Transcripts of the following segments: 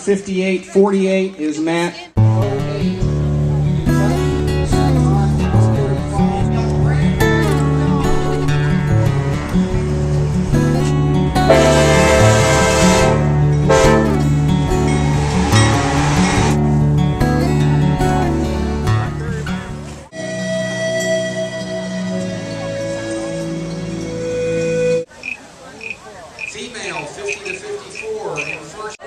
5848 is Matt. Female 50 to 54 in first.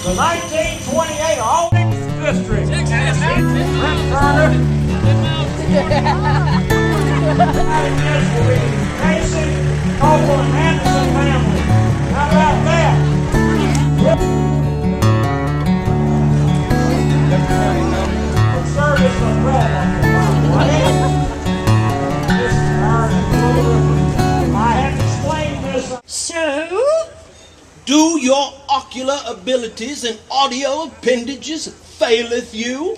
The 1928 All District. Casey, Copel, and Anderson family. How about that? The service of I have explained this. So, do your ocular abilities and audio appendages faileth you?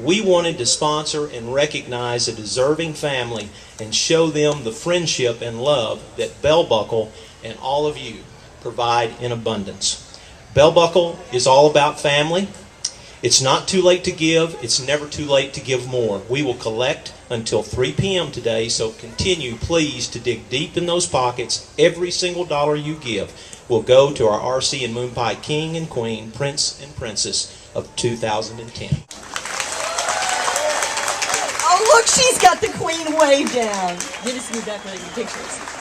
We wanted to sponsor and recognize a deserving family and show them the friendship and love that Bell Buckle and all of you provide in abundance. Bell Buckle is all about family. It's not too late to give. It's never too late to give more. We will collect until 3 p.m. today, so continue, please, to dig deep in those pockets. Every single dollar you give will go to our RC and Moon Pie King and Queen, Prince and Princess of 2010. Oh, look, she's got the queen wave down. Give us me back the pictures.